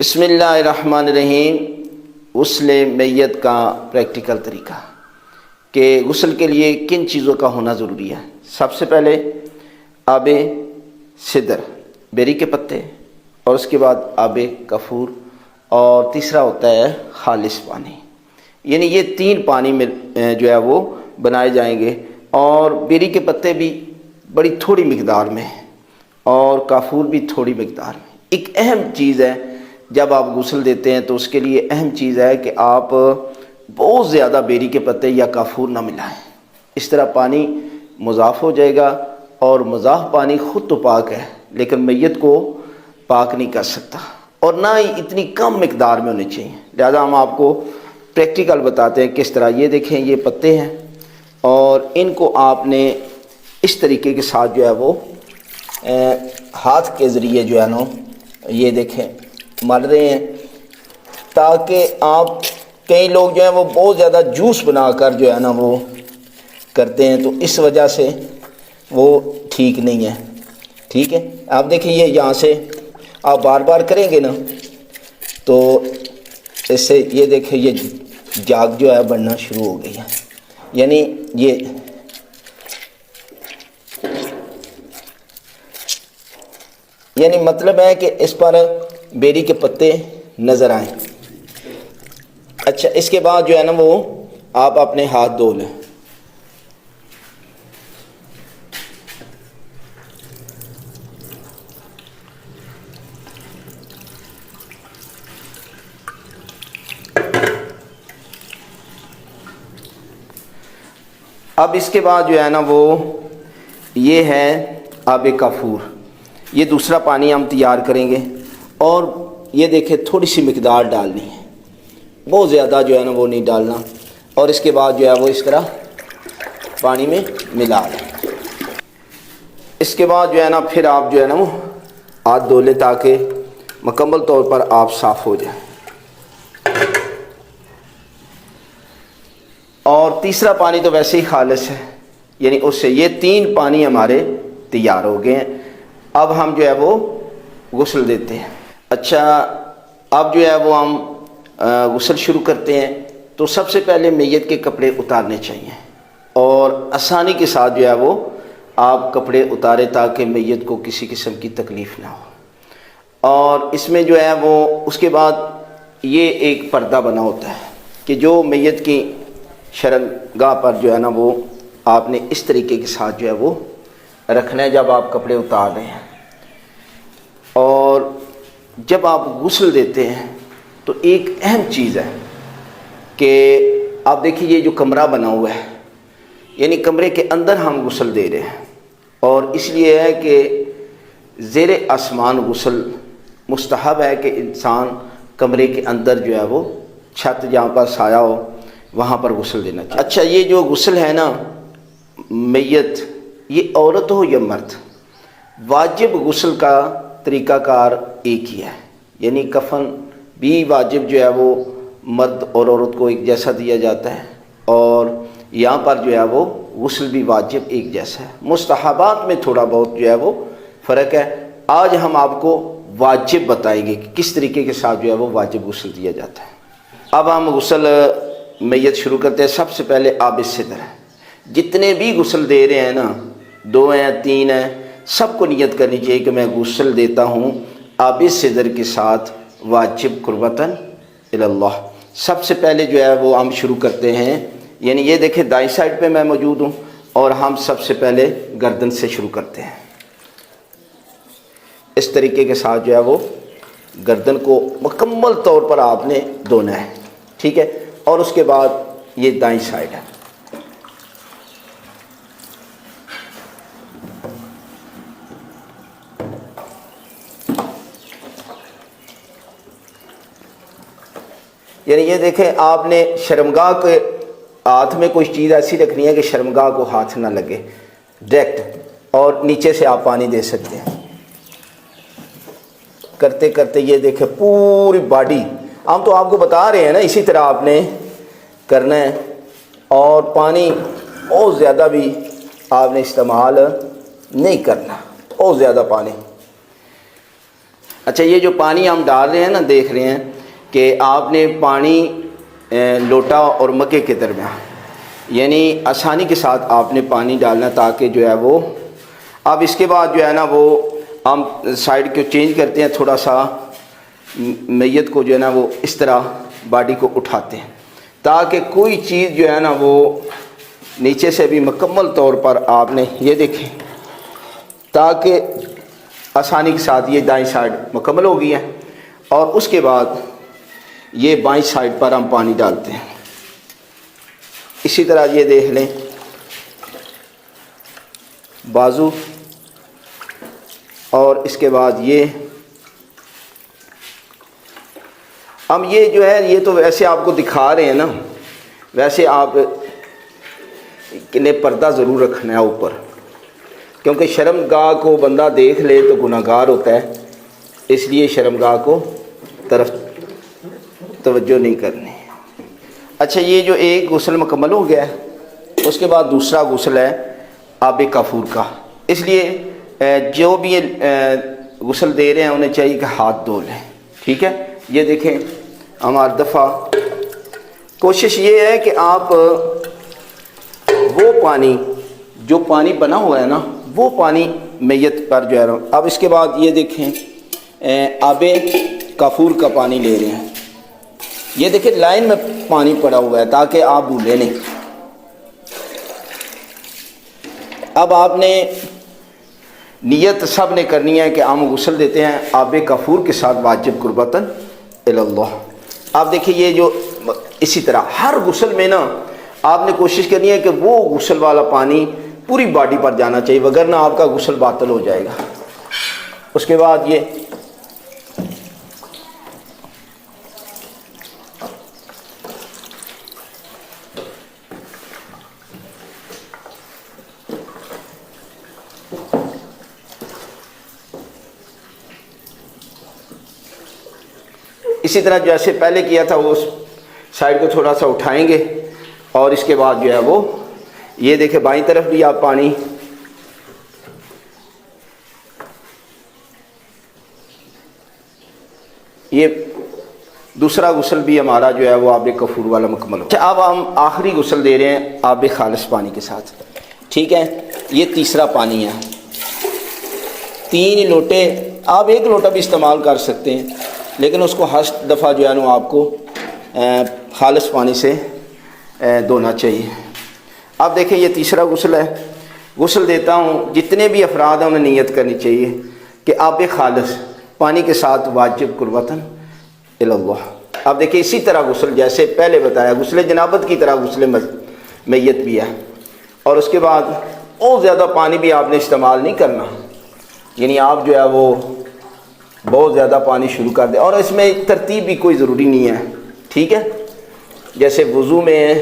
بسم اللہ الرحمن الرحیم۔ غسل میت کا پریکٹیکل طریقہ کہ غسل کے لیے کن چیزوں کا ہونا ضروری ہے۔ سب سے پہلے آب سدر، بیری کے پتے، اور اس کے بعد آب کافور، اور تیسرا ہوتا ہے خالص پانی۔ یعنی یہ تین پانی میں جو ہے وہ بنائے جائیں گے، اور بیری کے پتے بھی بڑی تھوڑی مقدار میں اور کافور بھی تھوڑی مقدار میں۔ ایک اہم چیز ہے، جب آپ غسل دیتے ہیں تو اس کے لیے اہم چیز ہے کہ آپ بہت زیادہ بیری کے پتے یا کافور نہ ملائیں۔ اس طرح پانی مضاف ہو جائے گا، اور مضاف پانی خود تو پاک ہے لیکن میت کو پاک نہیں کر سکتا، اور نہ ہی اتنی کم مقدار میں ہونی چاہیے۔ لہذا ہم آپ کو پریکٹیکل بتاتے ہیں کس طرح۔ یہ دیکھیں، یہ پتے ہیں، اور ان کو آپ نے اس طریقے کے ساتھ جو ہے وہ ہاتھ کے ذریعے جو ہے نا، یہ دیکھیں مل رہے ہیں، تاکہ آپ، کئی لوگ جو ہیں وہ بہت زیادہ جوس بنا کر جو ہے نا وہ کرتے ہیں، تو اس وجہ سے وہ ٹھیک نہیں ہے۔ ٹھیک ہے، آپ دیکھیں یہ یہاں سے آپ بار بار کریں گے نا تو اس سے یہ دیکھیں یہ جاگ جو ہے بڑھنا شروع ہو گئی ہے۔ یعنی یعنی مطلب ہے کہ اس پر بیری کے پتے نظر آئیں۔ اچھا، اس کے بعد جو ہے نا وہ آپ اپنے ہاتھ دھو لیں۔ اب اس کے بعد جو ہے نا وہ یہ ہے آب کافور۔ یہ دوسرا پانی ہم تیار کریں گے، اور یہ دیکھیں تھوڑی سی مقدار ڈالنی ہے، بہت زیادہ جو ہے نا وہ نہیں ڈالنا، اور اس کے بعد جو ہے وہ اس طرح پانی میں ملا لیں۔ اس کے بعد جو ہے نا پھر آپ جو ہے نا وہ ہاتھ دھو لیں تاکہ مکمل طور پر آپ صاف ہو جائیں۔ اور تیسرا پانی تو ویسے ہی خالص ہے، یعنی اس سے یہ تین پانی ہمارے تیار ہو گئے ہیں۔ اب ہم جو ہے وہ غسل دیتے ہیں۔ اچھا، اب جو ہے وہ ہم غسل شروع کرتے ہیں، تو سب سے پہلے میت کے کپڑے اتارنے چاہیے، اور آسانی کے ساتھ جو ہے وہ آپ کپڑے اتاریں تاکہ میت کو کسی قسم کی تکلیف نہ ہو۔ اور اس میں جو ہے وہ اس کے بعد یہ ایک پردہ بنا ہوتا ہے کہ جو میت کی شرمگاہ پر جو ہے نا وہ آپ نے اس طریقے کے ساتھ جو ہے وہ رکھنا ہے جب آپ کپڑے اتار رہے ہیں۔ اور جب آپ غسل دیتے ہیں تو ایک اہم چیز ہے کہ آپ دیکھیے یہ جو کمرہ بنا ہوا ہے، یعنی کمرے کے اندر ہم غسل دے رہے ہیں، اور اس لیے ہے کہ زیر آسمان غسل مستحب ہے کہ انسان کمرے کے اندر جو ہے وہ چھت جہاں پر سایہ ہو وہاں پر غسل دینا چاہیے۔ اچھا، یہ جو غسل ہے نا میت، یہ عورت ہو یا مرد، واجب غسل کا طریقہ کار ایک ہی ہے، یعنی کفن بھی واجب جو ہے وہ مرد اور عورت کو ایک جیسا دیا جاتا ہے، اور یہاں پر جو ہے وہ غسل بھی واجب ایک جیسا ہے۔ مستحبات میں تھوڑا بہت جو ہے وہ فرق ہے۔ آج ہم آپ کو واجب بتائیں گے کہ کس طریقے کے ساتھ جو ہے وہ واجب غسل دیا جاتا ہے۔ اب ہم غسل میت شروع کرتے ہیں۔ سب سے پہلے آب سدر ہے۔ جتنے بھی غسل دے رہے ہیں نا، 2 ہیں 3 ہیں، سب کو نیت کرنی چاہیے کہ میں غسل دیتا ہوں آب سدر کے ساتھ واجب قربتاً اللہ۔ سب سے پہلے جو ہے وہ ہم شروع کرتے ہیں، یعنی یہ دیکھیں دائیں سائڈ پہ میں موجود ہوں، اور ہم سب سے پہلے گردن سے شروع کرتے ہیں۔ اس طریقے کے ساتھ جو ہے وہ گردن کو مکمل طور پر آپ نے دھونا ہے، ٹھیک ہے، اور اس کے بعد یہ دائیں سائڈ ہے۔ یعنی یہ دیکھیں آپ نے شرمگاہ کے ہاتھ میں کوئی چیز ایسی رکھنی ہے کہ شرمگاہ کو ہاتھ نہ لگے ڈائریکٹ، اور نیچے سے آپ پانی دے سکتے ہیں۔ کرتے کرتے یہ دیکھیں پوری باڈی، ہم تو آپ کو بتا رہے ہیں نا، اسی طرح آپ نے کرنا ہے، اور پانی بہت زیادہ بھی آپ نے استعمال نہیں کرنا، بہت زیادہ پانی۔ اچھا یہ جو پانی ہم ڈال رہے ہیں نا، دیکھ رہے ہیں کہ آپ نے پانی لوٹا اور مگے کے درمیان، یعنی آسانی کے ساتھ آپ نے پانی ڈالنا تاکہ جو ہے وہ، اب اس کے بعد جو ہے نا وہ ہم سائڈ کو چینج کرتے ہیں، تھوڑا سا میت کو جو ہے نا وہ اس طرح باڈی کو اٹھاتے ہیں تاکہ کوئی چیز جو ہے نا وہ نیچے سے بھی مکمل طور پر آپ نے یہ دیکھیں، تاکہ آسانی کے ساتھ یہ دائیں سائڈ مکمل ہو گئی ہے، اور اس کے بعد یہ بائیں سائڈ پر ہم پانی ڈالتے ہیں۔ اسی طرح یہ دیکھ لیں بازو، اور اس کے بعد یہ ہم یہ جو ہے یہ تو ویسے آپ کو دکھا رہے ہیں نا، ویسے آپ نے پردہ ضرور رکھنا ہے اوپر، کیونکہ شرمگاہ کو بندہ دیکھ لے تو گناہ گار ہوتا ہے، اس لیے شرمگاہ کو طرف توجہ نہیں کرنی۔ اچھا یہ جو ایک غسل مکمل ہو گیا ہے، اس کے بعد دوسرا غسل ہے آب کافور کا، اس لیے جو بھی غسل دے رہے ہیں انہیں چاہیے کہ ہاتھ دھو لیں، ٹھیک ہے۔ یہ دیکھیں ہمارا دفعہ، کوشش یہ ہے کہ آپ وہ پانی جو پانی بنا ہوا ہے نا وہ پانی میت پر جو ہے، اب اس کے بعد یہ دیکھیں آب کافور کا پانی لے رہے ہیں، یہ دیکھیں لائن میں پانی پڑا ہوا ہے تاکہ آپ بھولیں نہیں۔ اب آپ نے نیت سب نے کرنی ہے کہ ہم غسل دیتے ہیں آب کافور کے ساتھ واجب قربتاً اللہ۔ آپ دیکھیں یہ جو اسی طرح ہر غسل میں نا آپ نے کوشش کرنی ہے کہ وہ غسل والا پانی پوری باڈی پر جانا چاہیے، وگرنہ آپ کا غسل باطل ہو جائے گا۔ اس کے بعد یہ اسی طرح جیسے پہلے کیا تھا وہ سائڈ کو تھوڑا سا اٹھائیں گے، اور اس کے بعد جو ہے وہ یہ دیکھیں بائیں طرف بھی آپ پانی، یہ دوسرا غسل بھی ہمارا جو ہے وہ آب کافور والا مکمل ہو۔ اب ہم آخری غسل دے رہے ہیں آب خالص پانی کے ساتھ، ٹھیک ہے۔ یہ تیسرا پانی ہے، 3 لوٹے، آپ 1 لوٹا بھی استعمال کر سکتے ہیں، لیکن اس کو ہر دفعہ جو ہے نا آپ کو خالص پانی سے دھونا چاہیے۔ اب دیکھیں یہ تیسرا غسل ہے، غسل دیتا ہوں، جتنے بھی افراد ہیں انہیں نیت کرنی چاہیے کہ آب خالص پانی کے ساتھ واجب قربتاً اللہ۔ اب دیکھیں اسی طرح غسل جیسے پہلے بتایا، غسل جنابت کی طرح غسل میت بھی ہے، اور اس کے بعد بہت زیادہ پانی بھی آپ نے استعمال نہیں کرنا، یعنی آپ جو ہے وہ بہت زیادہ پانی شروع کر دیں، اور اس میں ترتیب بھی کوئی ضروری نہیں ہے، ٹھیک ہے۔ جیسے وضو میں ہے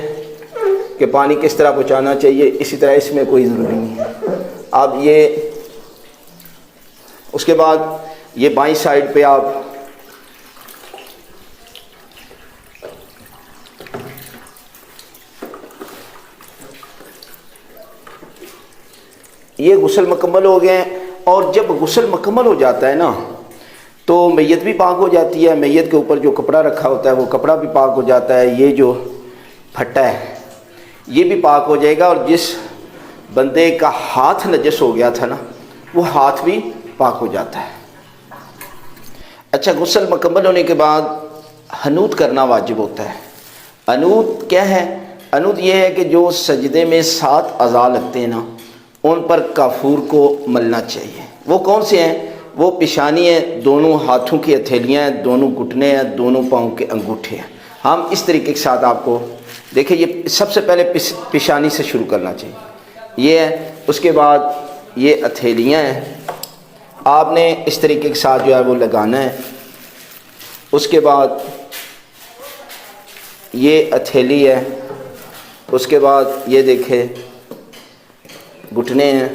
کہ پانی کس طرح پہنچانا چاہیے، اسی طرح اس میں کوئی ضروری نہیں ہے۔ اب یہ اس کے بعد یہ بائیں سائڈ پہ آپ یہ غسل مکمل ہو گئے، اور جب غسل مکمل ہو جاتا ہے نا تو میت بھی پاک ہو جاتی ہے، میت کے اوپر جو کپڑا رکھا ہوتا ہے وہ کپڑا بھی پاک ہو جاتا ہے، یہ جو پھٹا ہے یہ بھی پاک ہو جائے گا، اور جس بندے کا ہاتھ نجس ہو گیا تھا نا وہ ہاتھ بھی پاک ہو جاتا ہے۔ اچھا غسل مکمل ہونے کے بعد حنوت کرنا واجب ہوتا ہے۔ حنوت کیا ہے؟ حنوت یہ ہے کہ جو سجدے میں 7 اعضاء لگتے ہیں نا ان پر کافور کو ملنا چاہیے۔ وہ کون سے ہیں؟ وہ پیشانی ہے، دونوں ہاتھوں کی ہتھیلیاں ہیں، دونوں گھٹنے ہیں، دونوں پاؤں کے انگوٹھے ہیں۔ ہم اس طریقے کے ساتھ آپ کو دیکھیں، یہ سب سے پہلے پیشانی سے شروع کرنا چاہیے، یہ ہے، اس کے بعد یہ ہتھیلیاں ہیں، آپ نے اس طریقے کے ساتھ جو ہے وہ لگانا ہے۔ اس کے بعد یہ ہتھیلی ہے، اس کے بعد یہ دیکھیں گھٹنے ہیں،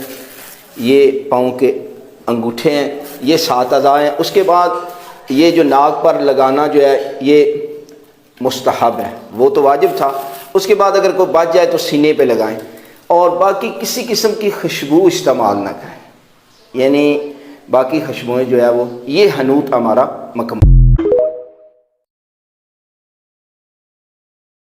یہ پاؤں کے انگوٹھے ہیں، یہ 7 اعضاء ہیں۔ اس کے بعد یہ جو ناک پر لگانا جو ہے یہ مستحب ہے، وہ تو واجب تھا۔ اس کے بعد اگر کوئی بچ جائے تو سینے پہ لگائیں، اور باقی کسی قسم کی خوشبو استعمال نہ کریں، یعنی باقی خوشبوئیں جو ہے وہ یہ حنوط ہمارا مکمل.